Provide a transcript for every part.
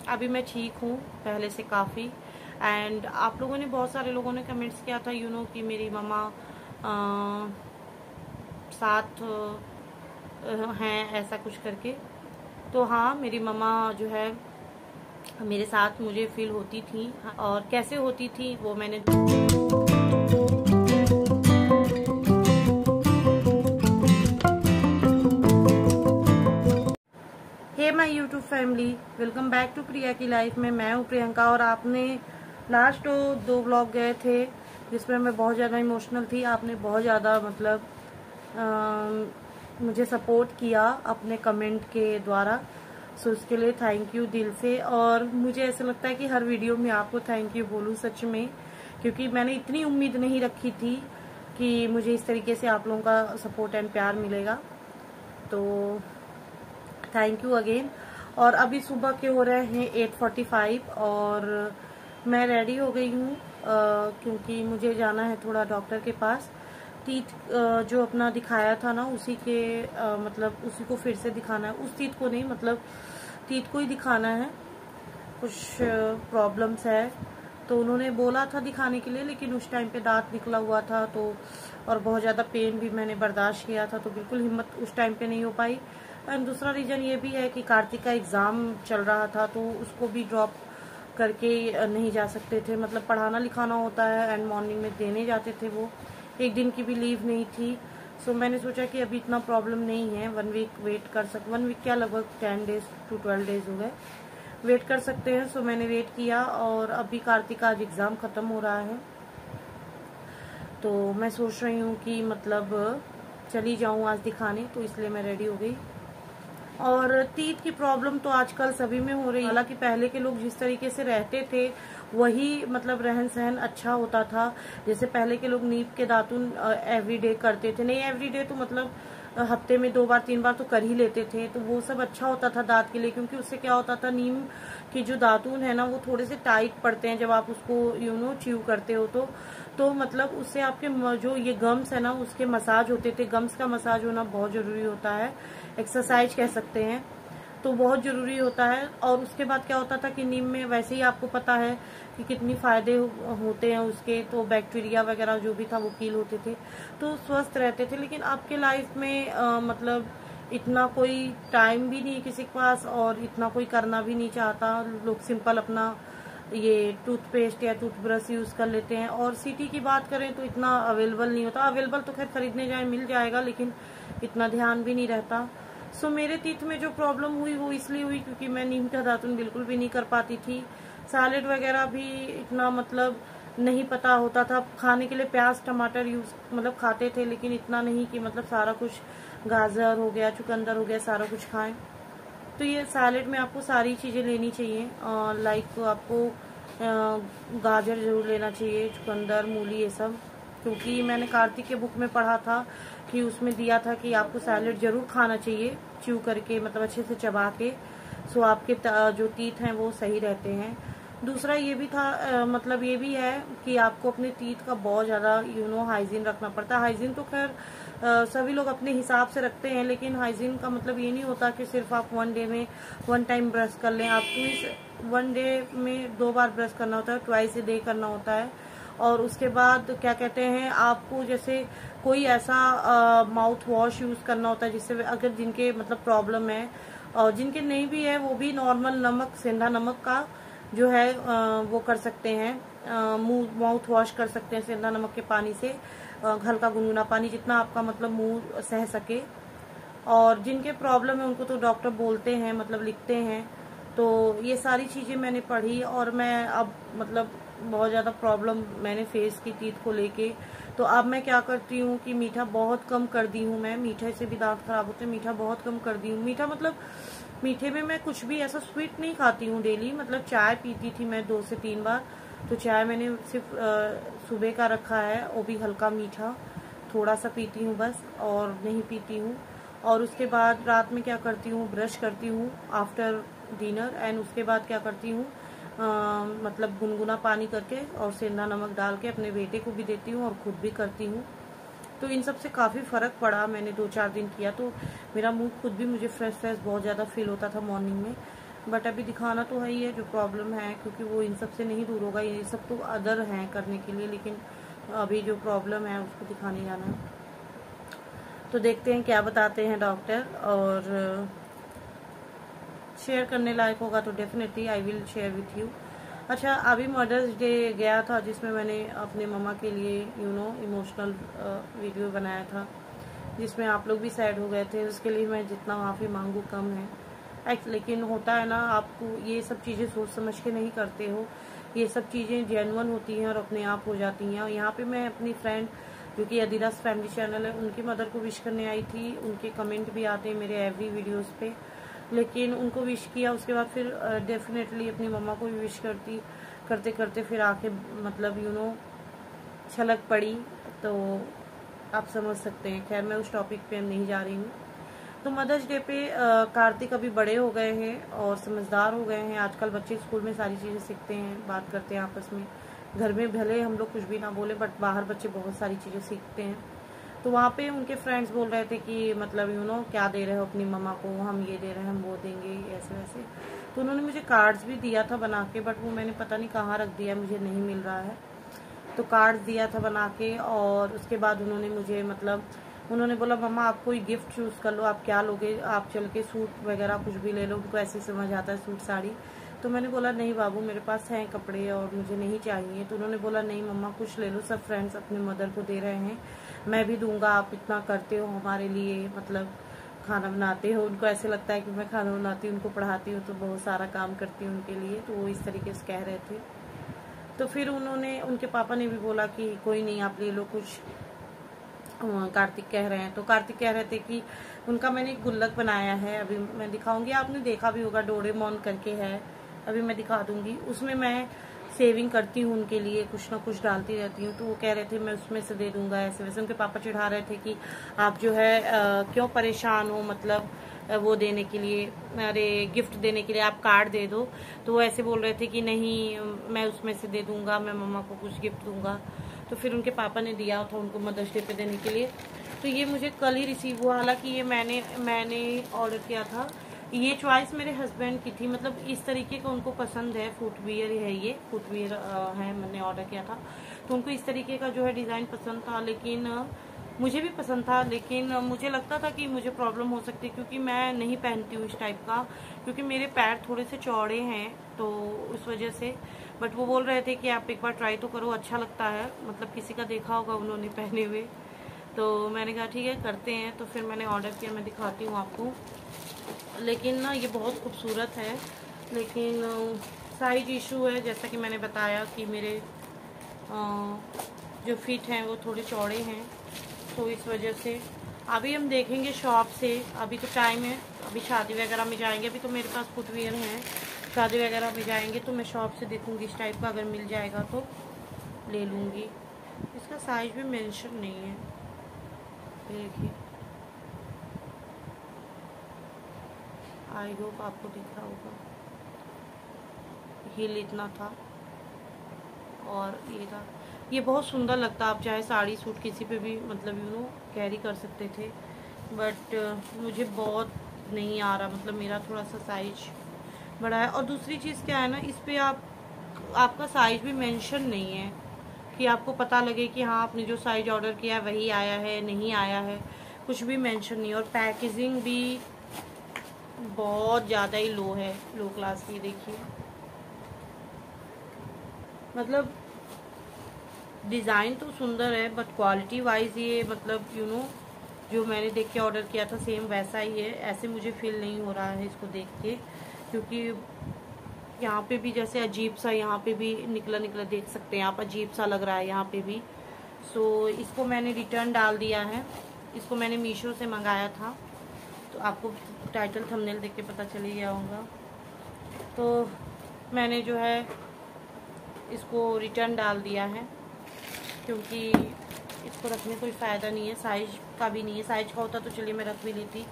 अभी मैं ठीक हूँ पहले से काफ़ी। एंड आप लोगों ने, बहुत सारे लोगों ने कमेंट्स किया था कि मेरी मम्मा साथ हैं, ऐसा कुछ करके। तो हाँ, मेरी मम्मा जो है मेरे साथ मुझे फील होती थी, और कैसे होती थी वो मैंने hey my YouTube family, welcome back to Priya की लाइफ में। मैं हूँ प्रियंका, और आपने लास्ट 2 व्लॉग गए थे जिसमें मैं बहुत ज़्यादा इमोशनल थी। आपने बहुत ज़्यादा मुझे सपोर्ट किया अपने कमेंट के द्वारा, सो उसके लिए थैंक यू दिल से। और मुझे ऐसा लगता है कि हर वीडियो में आपको थैंक यू बोलूँ सच में, क्योंकि मैंने इतनी उम्मीद नहीं रखी थी कि मुझे इस तरीके से आप लोगों का सपोर्ट एंड प्यार मिलेगा। तो थैंक यू अगेन। और अभी सुबह के हो रहे हैं 8:45 और मैं रेडी हो गई हूँ क्योंकि मुझे जाना है थोड़ा डॉक्टर के पास। टीथ जो अपना दिखाया था ना, उसी के उसी को फिर से दिखाना है। उस टीथ को नहीं, टीथ को ही दिखाना है। कुछ प्रॉब्लम्स है तो उन्होंने बोला था दिखाने के लिए, लेकिन उस टाइम पे दांत निकला हुआ था तो, और बहुत ज़्यादा पेन भी मैंने बर्दाश्त किया था, तो बिल्कुल हिम्मत उस टाइम पे नहीं हो पाई। एंड दूसरा रीज़न ये भी है कि कार्तिक का एग्ज़ाम चल रहा था, तो उसको भी ड्रॉप करके नहीं जा सकते थे। मतलब पढ़ाना लिखाना होता है एंड मॉर्निंग में देने जाते थे वो। एक दिन की भी लीव नहीं थी। सो मैंने सोचा कि अभी इतना प्रॉब्लम नहीं है, 1 वीक वेट कर 1 वीक क्या, लगभग 10 डेज to 12 डेज हो गए, वेट कर सकते हैं। सो मैंने वेट किया, और अभी कार्तिक का आज एग्ज़ाम ख़त्म हो रहा है, तो मैं सोच रही हूँ कि चली जाऊँ आज दिखाने, तो इसलिए मैं रेडी हो गई। और टीथ की प्रॉब्लम तो आजकल सभी में हो रही है। हालांकि पहले के लोग जिस तरीके से रहते थे वही रहन सहन अच्छा होता था। जैसे पहले के लोग नीम के दातुन एवरीडे करते थे, नहीं एवरीडे तो हफ्ते में 2 बार 3 बार तो कर ही लेते थे, तो वो सब अच्छा होता था दांत के लिए। क्योंकि उससे क्या होता था, नीम की जो दातुन है ना, वो थोड़े से टाइट पड़ते हैं जब आप उसको च्यू करते हो तो उससे आपके जो ये गम्स है ना, उसके मसाज होते थे। गम्स का मसाज होना बहुत जरूरी होता है, एक्सरसाइज कह सकते हैं, तो बहुत जरूरी होता है। और उसके बाद क्या होता था कि नीम में वैसे ही आपको पता है कि कितनी फायदे होते हैं उसके, तो बैक्टीरिया वगैरह जो भी था वो किल होते थे, तो स्वस्थ रहते थे। लेकिन आपके लाइफ में इतना कोई टाइम भी नहीं किसी के पास, और इतना कोई करना भी नहीं चाहता। लोग सिंपल अपना ये टूथपेस्ट या टूथब्रश यूज कर लेते हैं। और सिटी की बात करें तो इतना अवेलेबल नहीं होता। अवेलेबल तो खैर खरीदने जाए मिल जाएगा, लेकिन इतना ध्यान भी नहीं रहता। सो मेरे टीथ में जो प्रॉब्लम हुई वो इसलिए हुई क्योंकि मैं नीम का दातुन बिल्कुल भी नहीं कर पाती थी। सैलेड वगैरह भी इतना नहीं पता होता था। खाने के लिए प्याज टमाटर यूज खाते थे, लेकिन इतना नहीं कि सारा कुछ, गाजर हो गया, चुकंदर हो गया, सारा कुछ खाएं। तो ये सैलेड में आपको सारी चीज़ें लेनी चाहिए। लाइक आपको गाजर जरूर लेना चाहिए, चुकंदर, मूली, ये सब। क्योंकि मैंने कार्तिक के बुक में पढ़ा था कि उसमें दिया था कि आपको सैलेड जरूर खाना चाहिए, च्यू करके, अच्छे से चबा के। सो आपके जो टीथ हैं वो सही रहते हैं। दूसरा ये भी था, ये भी है कि आपको अपने टीथ का बहुत ज़्यादा हाइजीन रखना पड़ता है। हाइजीन तो खैर सभी लोग अपने हिसाब से रखते हैं, लेकिन हाइजीन का ये नहीं होता कि सिर्फ आप 1 डे में 1 टाइम ब्रश कर लें। आपको इस 1 डे में 2 बार ब्रश करना होता है, ट्वाइस ए डे करना होता है। और उसके बाद क्या कहते हैं, आपको जैसे कोई ऐसा माउथ वॉश यूज करना होता है जिससे अगर जिनके प्रॉब्लम है, और जिनके नहीं भी है वो भी नॉर्मल नमक, सेंधा नमक का जो है वो कर सकते हैं, माउथ वॉश कर सकते हैं सेंधा नमक के पानी से, हल्का गुनगुना पानी, जितना आपका मुंह सह सके। और जिनके प्रॉब्लम है उनको तो डॉक्टर बोलते हैं, लिखते हैं। तो ये सारी चीजें मैंने पढ़ी, और मैं अब बहुत ज्यादा प्रॉब्लम मैंने फेस की टीथ को लेके। तो अब मैं क्या करती हूँ कि मीठा बहुत कम कर दी हूँ मैं। मीठे से भी दांत खराब होते हैं, मीठा बहुत कम कर दी हूँ। मीठा मीठे में मैं कुछ भी ऐसा स्वीट नहीं खाती हूँ डेली। चाय पीती थी मैं 2 से 3 बार, तो चाय मैंने सिर्फ सुबह का रखा है, वो भी हल्का मीठा थोड़ा सा पीती हूँ बस, और नहीं पीती हूँ। और उसके बाद रात में क्या करती हूँ, ब्रश करती हूँ आफ्टर डिनर। एंड उसके बाद क्या करती हूँ, गुनगुना पानी करके और सेंधा नमक डाल के अपने बेटे को भी देती हूँ और खुद भी करती हूँ। तो इन सब से काफ़ी फ़र्क पड़ा। मैंने 2-4 दिन किया तो मेरा मुंह खुद भी, मुझे फ्रेश बहुत ज़्यादा फील होता था मॉर्निंग में। बट अभी दिखाना तो है ही है जो प्रॉब्लम है, क्योंकि वो इन सब से नहीं दूर होगा, ये सब तो अदर हैं करने के लिए, लेकिन अभी जो प्रॉब्लम है उसको दिखाने जाना है। तो देखते हैं क्या बताते हैं डॉक्टर, और शेयर करने लायक होगा तो definitely I will share with you. अच्छा, अभी मदर्स डे गया था जिसमें मैंने अपने मम्मा के लिए इमोशनल वीडियो बनाया था, जिसमें आप लोग भी सैड हो गए थे। उसके लिए मैं जितना माफ़ी मांगू कम है। लेकिन होता है ना, आपको ये सब चीज़ें सोच समझ के नहीं करते हो, ये सब चीज़ें जेन्युइन होती हैं और अपने आप हो जाती हैं। यहाँ पे मैं अपनी फ्रेंड जो कि अदीरास फैमिली चैनल है, उनकी मदर को विश करने आई थी। उनके कमेंट भी आते हैं मेरे एवरी वीडियोस पे, लेकिन उनको विश किया, उसके बाद फिर डेफिनेटली अपनी मम्मा को भी विश करते करते फिर आके मतलब छलक पड़ी, तो आप समझ सकते हैं। खैर, मैं उस टॉपिक पे नहीं जा रही हूँ। तो मदर्स डे पे कार्तिक अभी बड़े हो गए हैं और समझदार हो गए हैं। आजकल बच्चे स्कूल में सारी चीज़ें सीखते हैं, बात करते हैं आपस में। घर में भले हम लोग कुछ भी ना बोले, बट बाहर बच्चे बहुत सारी चीज़ें सीखते हैं। तो वहाँ पे उनके फ्रेंड्स बोल रहे थे कि मतलब क्या दे रहे हो अपनी मम्मा को, हम ये दे रहे हैं, हम वो देंगे, ऐसे वैसे। तो उन्होंने मुझे कार्ड्स भी दिया था बना के, बट वो मैंने पता नहीं कहाँ रख दिया, मुझे नहीं मिल रहा है। तो कार्ड्स दिया था बना के, और उसके बाद उन्होंने मुझे उन्होंने बोला मम्मा आप कोई गिफ्ट चूज़ कर लो, आप क्या लोगे, आप चल के सूट वगैरह कुछ भी ले लो। उनको ऐसे समझ आता है सूट साड़ी। तो मैंने बोला नहीं बाबू, मेरे पास हैं कपड़े और मुझे नहीं चाहिए। तो उन्होंने बोला नहीं मम्मा कुछ ले लो, सब फ्रेंड्स अपने मदर को दे रहे हैं, मैं भी दूंगा, आप इतना करते हो हमारे लिए, मतलब खाना बनाते हो। उनको ऐसे लगता है कि मैं खाना बनाती हूँ, उनको पढ़ाती हूँ, तो बहुत सारा काम करती हूँ उनके लिए। तो वो इस तरीके से कह रहे थे। तो फिर उनके पापा ने भी बोला कि कोई नहीं, आप ले लो कुछ। कार्तिक कह रहे हैं, तो कार्तिक कह रहे थे कि उनका मैंने एक गुल्लक बनाया है, अभी मैं दिखाऊंगी, आपने देखा भी होगा, डोरेमोन करके है, अभी मैं दिखा दूंगी। उसमें मैं सेविंग करती हूँ उनके लिए, कुछ ना कुछ डालती रहती हूँ। तो वो कह रहे थे मैं उसमें से दे दूंगा, ऐसे वैसे। उनके पापा चिढ़ा रहे थे कि आप जो है क्यों परेशान हो, मतलब वो देने के लिए, अरे गिफ्ट देने के लिए आप कार्ड दे दो। तो वो ऐसे बोल रहे थे कि नहीं मैं उसमें से दे दूंगा, मैं मम्मा को कुछ गिफ्ट दूंगा। तो फिर उनके पापा ने दिया था उनको मदर्स डे पे देने के लिए। तो ये मुझे कल ही रिसीव हुआ, हालांकि ये मैंने ऑर्डर किया था। ये चॉइस मेरे हस्बैंड की थी, मतलब इस तरीके का उनको पसंद है, फुटवियर है, ये फुटवियर है, मैंने ऑर्डर किया था। तो उनको इस तरीके का जो है डिज़ाइन पसंद था, लेकिन मुझे भी पसंद था, लेकिन मुझे लगता था कि मुझे प्रॉब्लम हो सकती है, क्योंकि मैं नहीं पहनती हूँ इस टाइप का, क्योंकि मेरे पैर थोड़े से चौड़े हैं, तो उस वजह से। बट वो बोल रहे थे कि आप एक बार ट्राई तो करो, अच्छा लगता है, मतलब किसी का देखा होगा उन्होंने पहने हुए। तो मैंने कहा ठीक है करते हैं। तो फिर मैंने ऑर्डर किया, मैं दिखाती हूँ आपको। लेकिन ना ये बहुत खूबसूरत है, लेकिन साइज इशू है, जैसा कि मैंने बताया कि मेरे जो फिट हैं वो थोड़े चौड़े हैं, तो इस वजह से अभी हम देखेंगे शॉप से। अभी तो टाइम है, अभी शादी वगैरह में जाएंगे, अभी तो मेरे पास फुटवियर हैं। शादी वगैरह में जाएंगे तो मैं शॉप से देखूंगी इस टाइप का, अगर मिल जाएगा तो ले लूँगी। इसका साइज भी मेंशन नहीं है, देखिए, आई होप आपको दिख रहा होगा। हिल इतना था और ये था, ये बहुत सुंदर लगता, आप चाहे साड़ी सूट किसी पे भी मतलब कैरी कर सकते थे। बट मुझे बहुत नहीं आ रहा, मतलब मेरा थोड़ा सा साइज बड़ा है। और दूसरी चीज़ क्या है ना, इस पे आपका साइज भी मेंशन नहीं है कि आपको पता लगे कि हाँ आपने जो साइज ऑर्डर किया है वही आया है, नहीं आया है, कुछ भी मेंशन नहीं है। और पैकेजिंग भी बहुत ज़्यादा ही लो है, लो क्लास की। देखिए, मतलब डिज़ाइन तो सुंदर है, बट क्वालिटी वाइज ये मतलब जो मैंने देख के ऑर्डर किया था सेम वैसा ही है। ऐसे मुझे फील नहीं हो रहा है इसको देख के, क्योंकि यहाँ पे भी जैसे अजीब सा, यहाँ पे भी निकला निकला देख सकते हैं आप, अजीब सा लग रहा है यहाँ पे भी। सो इसको मैंने रिटर्न डाल दिया है। इसको मैंने मीशो से मंगाया था, तो आपको टाइटल थंबनेल देख के पता चल ही गया होगा। तो मैंने जो है इसको रिटर्न डाल दिया है, क्योंकि इसको रखने कोई फ़ायदा नहीं है, साइज का भी नहीं है। साइज का होता तो चलिए मैं रख भी लेती।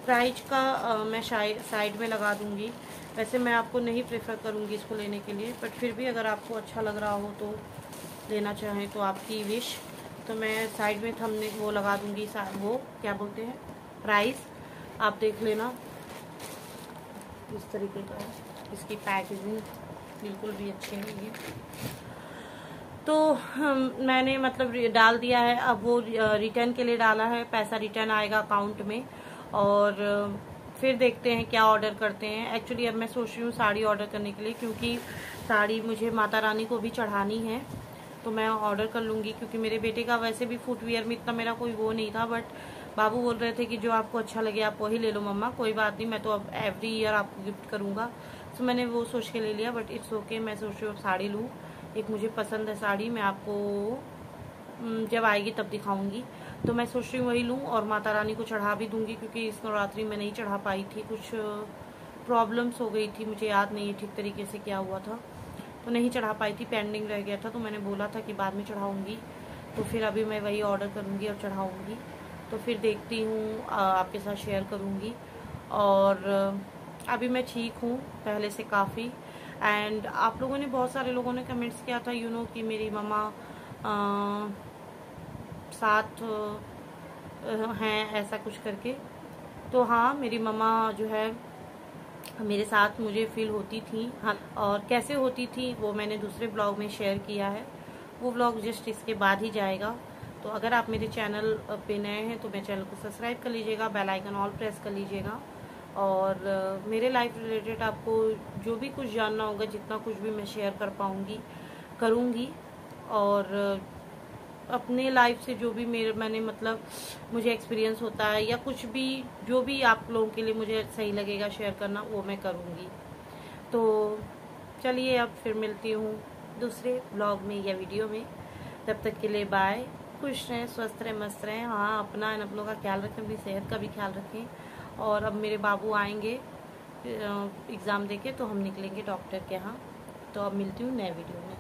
प्राइस का मैं साइड में लगा दूंगी। वैसे मैं आपको नहीं प्रेफर करूंगी इसको लेने के लिए, बट फिर भी अगर आपको अच्छा लग रहा हो तो लेना चाहें तो आपकी विश। तो मैं साइड में थंबनेल वो लगा दूंगी, वो क्या बोलते हैं, प्राइस आप देख लेना। इस तरीके का है, इसकी पैकेजिंग बिल्कुल भी अच्छी नहीं है। तो मैंने मतलब डाल दिया है, अब वो रिटर्न के लिए डाला है, पैसा रिटर्न आएगा अकाउंट में और फिर देखते हैं क्या ऑर्डर करते हैं। एक्चुअली अब मैं सोच रही हूँ साड़ी ऑर्डर करने के लिए, क्योंकि साड़ी मुझे माता रानी को भी चढ़ानी है, तो मैं ऑर्डर कर लूँगी। क्योंकि मेरे बेटे का वैसे भी फुटवियर में इतना मेरा कोई वो नहीं था, बट बाबू बोल रहे थे कि जो आपको अच्छा लगे आप वही ले लो मम्मा, कोई बात नहीं, मैं तो अब एवरी ईयर आपको गिफ्ट करूँगा। तो मैंने वो सोच के ले लिया, बट इट्स ओके। मैं सोच रही हूँ साड़ी लूँ, एक मुझे पसंद है साड़ी, मैं आपको जब आएगी तब दिखाऊंगी। तो मैं सोच रही हूँ वही लूँ और माता रानी को चढ़ा भी दूंगी, क्योंकि इस नवरात्रि में नहीं चढ़ा पाई थी, कुछ प्रॉब्लम्स हो गई थी, मुझे याद नहीं है ठीक तरीके से क्या हुआ था, तो नहीं चढ़ा पाई थी, पेंडिंग रह गया था। तो मैंने बोला था कि बाद में चढ़ाऊँगी, तो फिर अभी मैं वही ऑर्डर करूँगी और चढ़ाऊँगी। तो फिर देखती हूँ, आपके साथ शेयर करूँगी। और अभी मैं ठीक हूँ पहले से काफ़ी। एंड आप लोगों ने, बहुत सारे लोगों ने कमेंट्स किया था कि मेरी मम्मा साथ हैं, ऐसा कुछ करके। तो हाँ, मेरी मम्मा जो है मेरे साथ मुझे फील होती थी। हाँ, और कैसे होती थी वो मैंने दूसरे ब्लॉग में शेयर किया है, वो ब्लॉग जस्ट इसके बाद ही जाएगा। तो अगर आप मेरे चैनल पे नए हैं तो मेरे चैनल को सब्सक्राइब कर लीजिएगा, बेल आइकन ऑल प्रेस कर लीजिएगा। और मेरे लाइफ रिलेटेड आपको जो भी कुछ जानना होगा, जितना कुछ भी मैं शेयर कर पाऊँगी करूँगी। और अपने लाइफ से जो भी मैंने मतलब मुझे एक्सपीरियंस होता है, या कुछ भी जो भी आप लोगों के लिए मुझे सही लगेगा शेयर करना, वो मैं करूँगी। तो चलिए अब फिर मिलती हूँ दूसरे ब्लॉग में या वीडियो में। तब तक के लिए बाय, खुश रहें, स्वस्थ रहें, मस्त रहें। हाँ, अपना इन अपनों का ख्याल रखें, अपनी सेहत का भी ख्याल रखें। और अब मेरे बाबू आएंगे एग्ज़ाम देके, तो हम निकलेंगे डॉक्टर के यहाँ। तो अब मिलती हूँ नए वीडियो में।